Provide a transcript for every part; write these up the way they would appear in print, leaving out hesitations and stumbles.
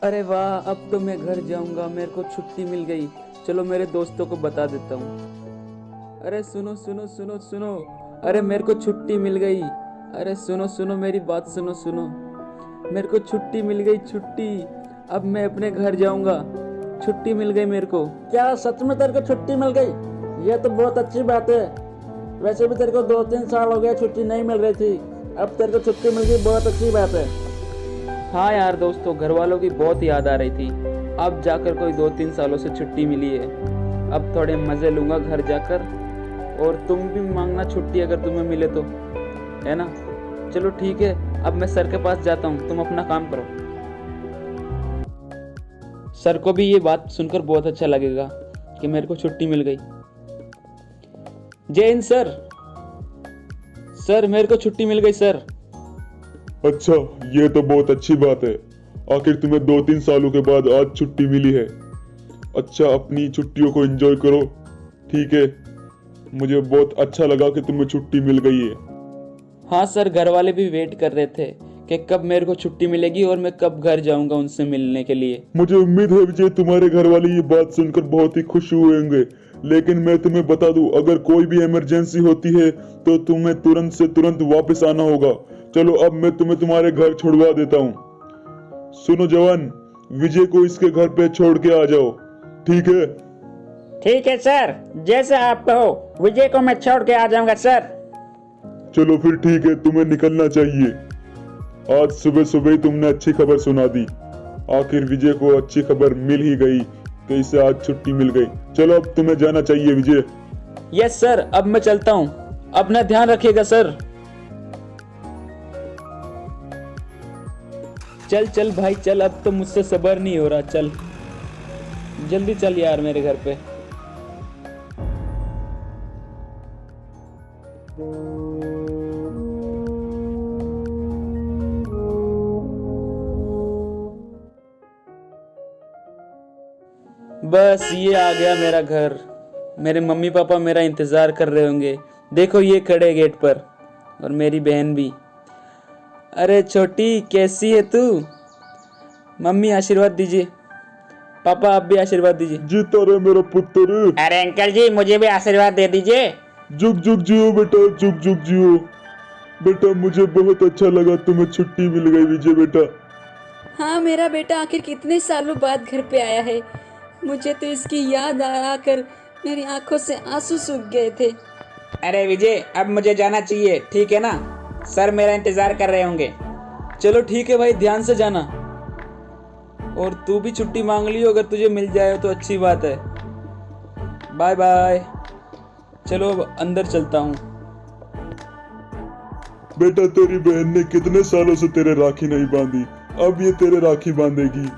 अरे वाह, अब तो मैं घर जाऊंगा, मेरे को छुट्टी मिल गई। चलो मेरे दोस्तों को बता देता हूँ। अरे सुनो सुनो सुनो सुनो, अरे मेरे को छुट्टी मिल गई। अरे सुनो सुनो, मेरी बात सुनो सुनो, मेरे को छुट्टी मिल गई, छुट्टी। अब मैं अपने घर जाऊंगा, छुट्टी मिल गई मेरे को। क्या सच में तेरे को छुट्टी मिल गई? ये तो बहुत अच्छी बात है। वैसे भी तेरे को 2-3 साल हो गए छुट्टी नहीं मिल रही थी, अब तेरे को छुट्टी मिल गई, बहुत अच्छी बात है। हाँ यार दोस्तों, घर वालों की बहुत याद आ रही थी। अब जाकर कोई 2-3 सालों से छुट्टी मिली है। अब थोड़े मज़े लूँगा घर जाकर। और तुम भी मांगना छुट्टी अगर तुम्हें मिले तो, है ना। चलो ठीक है, अब मैं सर के पास जाता हूँ, तुम अपना काम करो। सर को भी ये बात सुनकर बहुत अच्छा लगेगा कि मेरे को छुट्टी मिल गई। जय हिंद सर। सर मेरे को छुट्टी मिल गई सर। अच्छा, ये तो बहुत अच्छी बात है। आखिर तुम्हें 2-3 सालों के बाद आज छुट्टी मिली है। अच्छा, अपनी छुट्टियों को एंजॉय करो, ठीक है। मुझे बहुत अच्छा लगा कि तुम्हें छुट्टी मिल गई है। हाँ सर, घर वाले भी वेट कर रहे थे कि कब मेरे को छुट्टी मिलेगी और मैं कब घर जाऊंगा उनसे मिलने के लिए। मुझे उम्मीद है विजय, तुम्हारे घर वाले ये बात सुनकर बहुत ही खुश हुए होंगे। लेकिन मैं तुम्हें बता दूं, अगर कोई भी इमरजेंसी होती है तो तुम्हें तुरंत से तुरंत वापस आना होगा। चलो अब मैं तुम्हें तुम्हारे घर छुड़वा देता हूँ। सुनो जवान, विजय को इसके घर पे छोड़ के आ जाओ, ठीक है। ठीक है सर, जैसे आप कहो, विजय को मैं छोड़ के आ जाऊंगा सर। चलो फिर ठीक है, तुम्हें निकलना चाहिए। आज सुबह सुबह ही तुमने अच्छी खबर सुना दी। आखिर विजय को अच्छी खबर मिल ही गई कि इसे आज छुट्टी मिल गई। चलो अब तुम्हें जाना चाहिए विजय। यस सर, अब मैं चलता हूँ, अपना ध्यान रखिएगा सर। चल चल भाई चल, अब तो मुझसे सब्र नहीं हो रहा। चल जल्दी चल यार मेरे घर पे। बस ये आ गया मेरा घर। मेरे मम्मी पापा मेरा इंतज़ार कर रहे होंगे। देखो ये खड़े गेट पर, और मेरी बहन भी। अरे छोटी, कैसी है तू? मम्मी आशीर्वाद दीजिए। पापा आप भी आशीर्वाद दीजिए। जीता रहे मेरा पुत्र। अरे अंकल जी, मुझे भी आशीर्वाद दे दीजिए। जुग जुग जियो बेटा, जुग जुग जियो बेटा। मुझे बहुत अच्छा लगा तुम्हें छुट्टी मिल गई विजय बेटा। हाँ, मेरा बेटा आखिर कितने सालों बाद घर पे आया है। मुझे तो इसकी याद आकर मेरी आंखों से आंसू सूख गए थे। अरे विजय, अब मुझे जाना चाहिए, ठीक है ना। सर मेरा इंतजार कर रहे होंगे। चलो ठीक है भाई, ध्यान से जाना। और तू भी छुट्टी मांग लियो, अगर तुझे मिल जाए तो अच्छी बात है। Bye bye. चलो अब अंदर चलता हूँ। बेटा, तेरी बहन ने कितने सालों से तेरे राखी नहीं बांधी, अब ये तेरे राखी बांधेगी।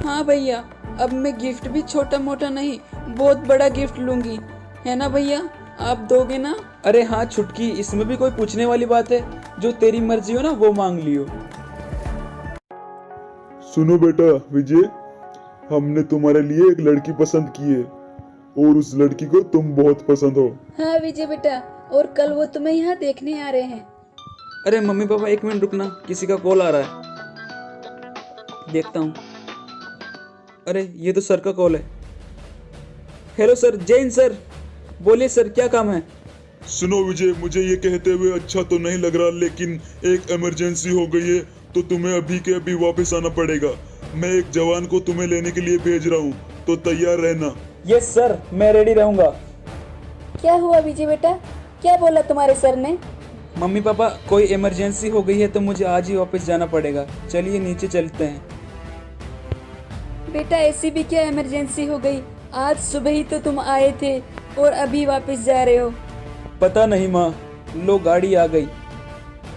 हाँ भैया, अब मैं गिफ्ट भी छोटा मोटा नहीं, बहुत बड़ा गिफ्ट लूंगी, है ना भैया? आप दोगे ना? अरे हाँ छुटकी, इसमें भी कोई पूछने वाली बात है? जो तेरी मर्जी हो ना वो मांग लियो। सुनो बेटा विजय, हमने तुम्हारे लिए एक लड़की पसंद की है और उस लड़की को तुम बहुत पसंद हो। हाँ विजय बेटा, और कल वो तुम्हें यहाँ देखने आ रहे हैं। अरे मम्मी पापा एक मिनट रुकना, किसी का कॉल आ रहा है, देखता हूँ। अरे ये तो सर का कॉल है। हेलो सर, जय हिंद सर। बोलिए सर, क्या काम है? सुनो विजय, मुझे ये कहते हुए अच्छा तो नहीं लग रहा, लेकिन एक इमरजेंसी हो गई है तो तुम्हें अभी के अभी वापस आना पड़ेगा। मैं एक जवान को तुम्हें लेने के लिए भेज रहा हूँ, तो तैयार रहना। यस सर, मैं रेडी रहूँगा। क्या हुआ विजय बेटा, क्या बोला तुम्हारे सर ने? मम्मी पापा, कोई इमरजेंसी हो गई है तो मुझे आज ही वापस जाना पड़ेगा। चलिए नीचे चलते हैं। बेटा ऐसी भी क्या इमरजेंसी हो गई? आज सुबह ही तो तुम आए थे और अभी वापस जा रहे हो। पता नहीं माँ, लो गाड़ी आ गई,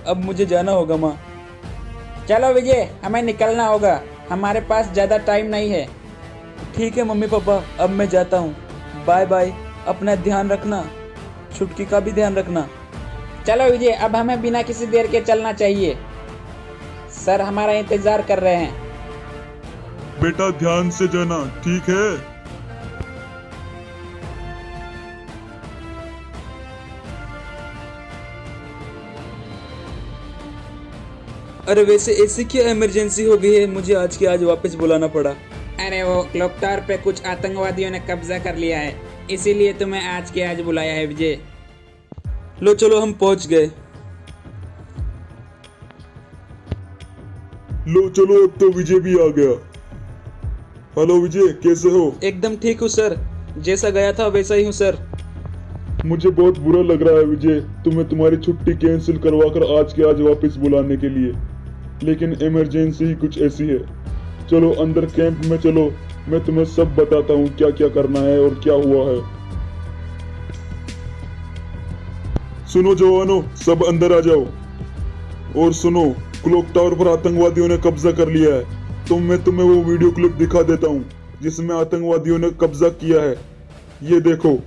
अब मुझे जाना होगा माँ। चलो विजय, हमें निकलना होगा, हमारे पास ज्यादा टाइम नहीं है। ठीक है मम्मी पापा, अब मैं जाता हूँ। बाय बाय, अपना ध्यान रखना, छुटकी का भी ध्यान रखना। चलो विजय, अब हमें बिना किसी देर के चलना चाहिए, सर हमारा इंतजार कर रहे हैं। बेटा ध्यान से जाना, ठीक है। अरे वैसे ऐसी क्या इमरजेंसी हो गई है, मुझे आज के आज वापस बुलाना पड़ा? अरे वो क्लॉक टावर पे कुछ आतंकवादियों ने कब्जा कर लिया है, इसीलिए तुम्हें आज के आज बुलाया है विजय। लो चलो हम पहुंच गए। लो चलो, अब तो विजय भी आ गया। हेलो विजय, कैसे हो? एकदम ठीक हूँ सर, जैसा गया था वैसा ही हूँ सर। मुझे बहुत बुरा लग रहा है विजय, तुम्हें तुम्हारी छुट्टी कैंसिल करवाकर आज के आज वापस बुलाने के लिए, लेकिन इमरजेंसी ही कुछ ऐसी है। चलो अंदर कैंप में चलो, मैं तुम्हें सब बताता हूँ क्या क्या करना है और क्या हुआ है। सुनो जवानों, सब अंदर आ जाओ। और सुनो, क्लॉक टावर पर आतंकवादियों ने कब्जा कर लिया है, तो मैं तुम्हें वो वीडियो क्लिप दिखा देता हूँ जिसमें आतंकवादियों ने कब्जा किया है। ये देखो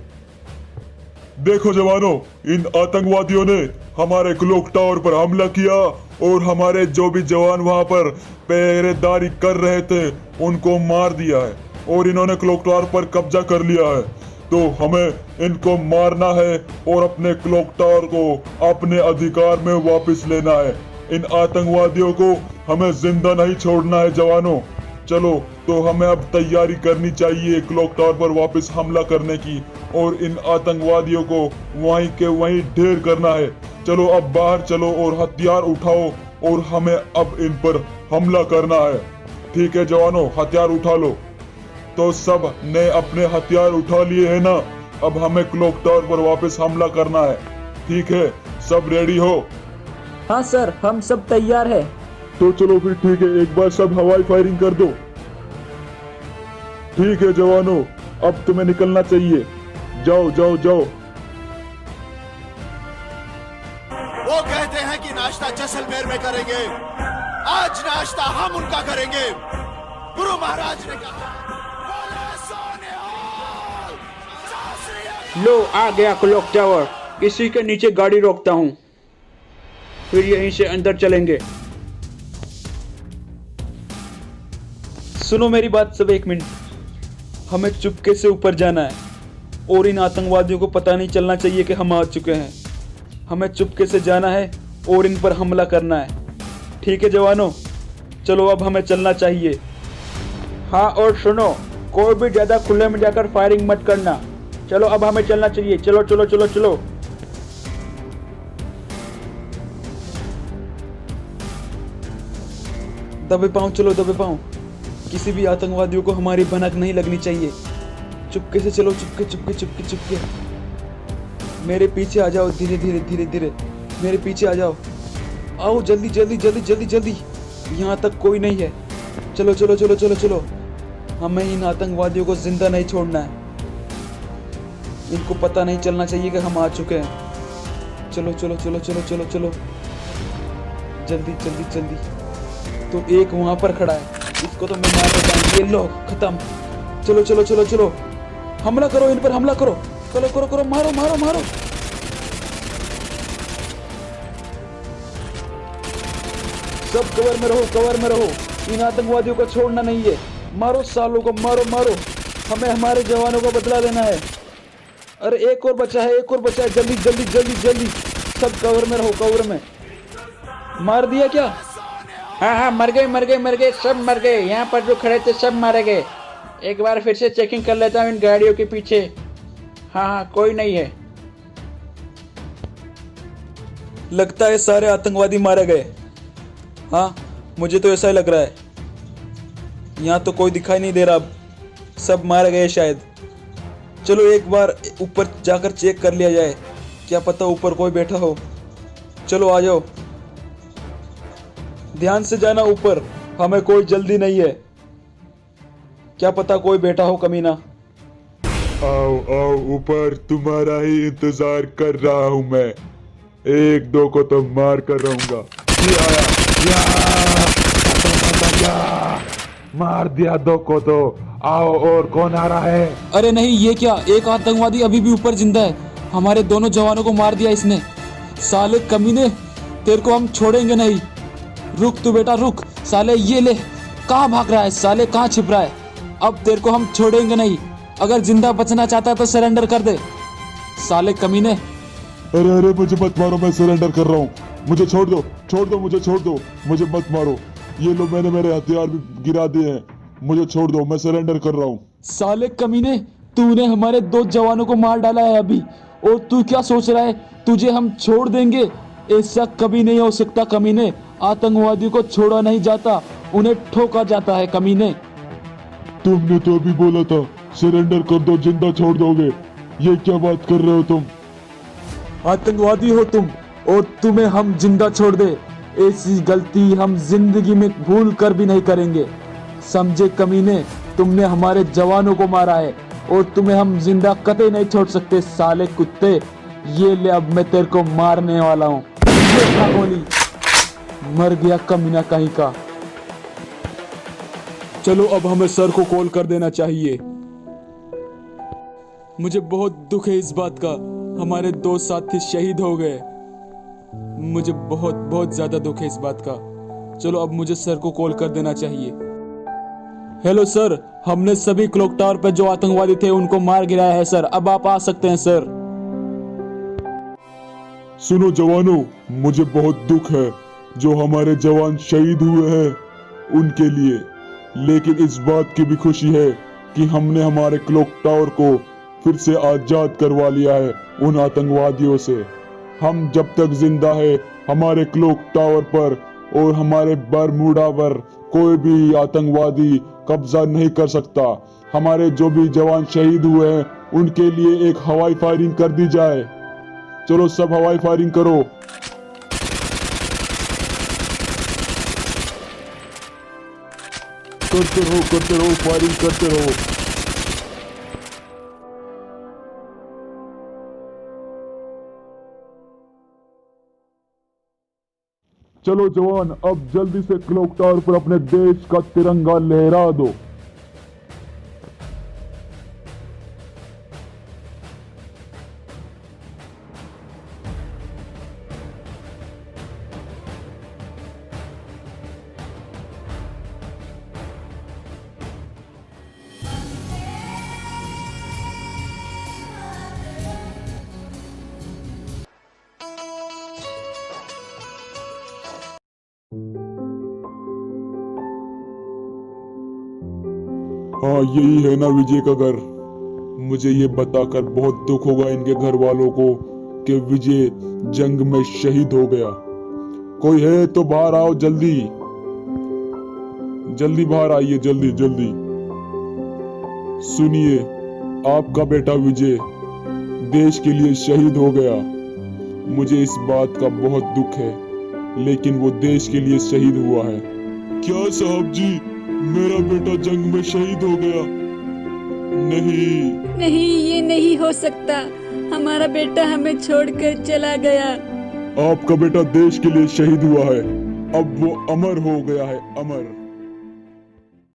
देखो जवानों, इन आतंकवादियों ने हमारे क्लॉक टावर पर हमला किया और हमारे जो भी जवान वहां पर पहरेदारी कर रहे थे उनको मार दिया है, और इन्होंने क्लॉक टावर पर कब्जा कर लिया है। तो हमें इनको मारना है और अपने क्लॉक टावर को अपने अधिकार में वापस लेना है। इन आतंकवादियों को हमें जिंदा नहीं छोड़ना है जवानों। चलो, तो हमें अब तैयारी करनी चाहिए क्लॉक टावर पर वापस हमला करने की, और इन आतंकवादियों को वहीं के वहीं ढेर करना है। चलो अब बाहर चलो और हथियार उठाओ, और हमें अब इन पर हमला करना है। ठीक है जवानों, हथियार उठा लो। तो सब ने अपने हथियार उठा लिए है ना? अब हमें क्लॉक टावर पर वापस हमला करना है। ठीक है, सब रेडी हो? हाँ सर, हम सब तैयार है। तो चलो फिर ठीक है, एक बार सब हवाई फायरिंग कर दो। ठीक है जवानों, अब तुम्हें निकलना चाहिए। जाओ जाओ जाओ। वो कहते हैं कि नाश्ता जैसलमेर में करेंगे, आज नाश्ता हम उनका करेंगे। गुरु महाराज ने कहा, बोले सोनिहाल, सासरिया। लो आ गया क्लॉक टावर, इसी के नीचे गाड़ी रोकता हूँ, फिर यहीं से अंदर चलेंगे। सुनो मेरी बात सब, एक मिनट। हमें चुपके से ऊपर जाना है और इन आतंकवादियों को पता नहीं चलना चाहिए कि हम आ चुके हैं। हमें चुपके से जाना है और इन पर हमला करना है। ठीक है जवानों, चलो अब हमें चलना चाहिए। हाँ, और सुनो, कोई भी ज्यादा खुले में जाकर फायरिंग मत करना। चलो अब हमें चलना चाहिए। चलो चलो चलो चलो। दबे पाँव, चलो दबे पाँव। किसी भी आतंकवादियों को हमारी भनक नहीं लगनी चाहिए। चुपके से चलो, चुपके चुपके चुपके चुपके। मेरे पीछे आ जाओ, धीरे धीरे धीरे धीरे मेरे पीछे आ जाओ। आओ जल्दी जल्दी जल्दी जल्दी जल्दी, यहाँ तक कोई नहीं है। चलो चलो चलो चलो चलो, हमें इन आतंकवादियों को जिंदा नहीं छोड़ना है। इनको पता नहीं चलना चाहिए कि हम आ चुके हैं। चलो चलो चलो चलो चलो चलो, जल्दी जल्दी जल्दी। तो एक वहां पर खड़ा है, इसको तो मैं मार देता हूँ। ये लो, खत्म। चलो चलो चलो चलो, हमला करो, इन पर हमला करो। करो करो करो, मारो मारो मारो। सब कवर में रहो, कवर में रहो। इन आतंकवादियों को छोड़ना नहीं है। मारो सालों को, मारो मारो। हमें हमारे जवानों को बदला देना है। अरे एक और बचा है, एक और बचा है। जल्दी जल्दी जल्दी जल्दी, सब कवर में रहो, कवर में। मार दिया क्या? हाँ हाँ, मर गए, सब मर गए। यहाँ पर जो खड़े थे सब मारे गए। एक बार फिर से चेकिंग कर लेता हूँ इन गाड़ियों के पीछे। हाँ हाँ, कोई नहीं है। लगता है सारे आतंकवादी मारे गए। हाँ, मुझे तो ऐसा ही लग रहा है। यहाँ तो कोई दिखाई नहीं दे रहा, अब सब मारे गए शायद। चलो एक बार ऊपर जाकर चेक कर लिया जाए, क्या पता ऊपर कोई बैठा हो। चलो आ जाओ, ध्यान से जाना ऊपर, हमें कोई जल्दी नहीं है। क्या पता कोई बैठा हो कमीना। आओ आओ ऊपर, तुम्हारा ही इंतजार कर रहा हूँ मैं। एक दो को तो मार कर रहूंगा। ये आया, या, मार दिया दो को तो। आओ, और कौन आ रहा है? अरे नहीं, ये क्या, एक आतंकवादी अभी भी ऊपर जिंदा है। हमारे दोनों जवानों को मार दिया इसने। साले कमीने, तेरे को हम छोड़ेंगे नहीं। रुक तू बेटा, रुक। साले ये ले, कहाँ भाग रहा है साले, कहाँ छिप रहा है? अब तेरे को हम छोड़ेंगे नहीं। अगर जिंदा बचना चाहता है तो सरेंडर कर दे साले कमीने। अरे अरे, मुझे मत मारो, मैं सरेंडर कर रहा हूँ। मुझे छोड़ दो, मुझे छोड़ दो, मुझे मत मारो। ये लो, मैंने मेरे हथियार भी गिरा दिए हैं, मुझे छोड़ दो, मैं सरेंडर कर रहा हूँ। साले कमीने, तूने हमारे 2 जवानों को मार डाला है अभी, और तू क्या सोच रहा है तुझे हम छोड़ देंगे? ऐसा कभी नहीं हो सकता कमीने। आतंकवादियों को छोड़ा नहीं जाता, उन्हें ठोका जाता है कमीने। तुमने तो अभी बोला था सरेंडर कर दो, जिंदा छोड़ दोगे। ये क्या बात कर रहे हो तुम? आतंकवादी हो तुम, और तुम्हें हम जिंदा छोड़ दे, ऐसी गलती हम जिंदगी में भूल कर भी नहीं करेंगे, समझे कमीने? तुमने हमारे जवानों को मारा है और तुम्हें हम जिंदा कतई नहीं छोड़ सकते साले कुत्ते। ये ले, अब मैं तेरे को मारने वाला हूँ। गोली मर गया कमीना कहीं का। चलो अब हमें सर को कॉल कर देना चाहिए। मुझे बहुत दुख है इस बात का, हमारे 2 साथी शहीद हो गए। मुझे बहुत बहुत ज्यादा दुख है इस बात का। चलो अब मुझे सर को कॉल कर देना चाहिए। हेलो सर, हमने सभी क्लॉक टावर पर जो आतंकवादी थे उनको मार गिराया है सर, अब आप आ सकते हैं सर। सुनो जवानों, मुझे बहुत दुख है जो हमारे जवान शहीद हुए हैं उनके लिए, लेकिन इस बात की भी खुशी है कि हमने हमारे क्लॉक टावर को फिर से आजाद करवा लिया है उन आतंकवादियों से। हम जब तक जिंदा है, हमारे क्लॉक टावर पर और हमारे बरमूडा पर कोई भी आतंकवादी कब्जा नहीं कर सकता। हमारे जो भी जवान शहीद हुए हैं उनके लिए एक हवाई फायरिंग कर दी जाए। चलो सब हवाई फायरिंग करो। करते रहो, फायरिंग करते रहो। चलो जवान, अब जल्दी से क्लॉक टावर पर अपने देश का तिरंगा लहरा दो। हाँ, यही है ना विजय का घर। मुझे ये बताकर बहुत दुख होगा इनके घर वालों को कि विजय जंग में शहीद हो गया। कोई है तो बाहर आओ, जल्दी जल्दी बाहर आइए, जल्दी जल्दी। सुनिए, आपका बेटा विजय देश के लिए शहीद हो गया। मुझे इस बात का बहुत दुख है, लेकिन वो देश के लिए शहीद हुआ है। क्या साहब जी, मेरा बेटा जंग में शहीद हो गया? नहीं नहीं, ये नहीं हो सकता। हमारा बेटा हमें छोड़कर चला गया। आपका बेटा देश के लिए शहीद हुआ है, अब वो अमर हो गया है, अमर।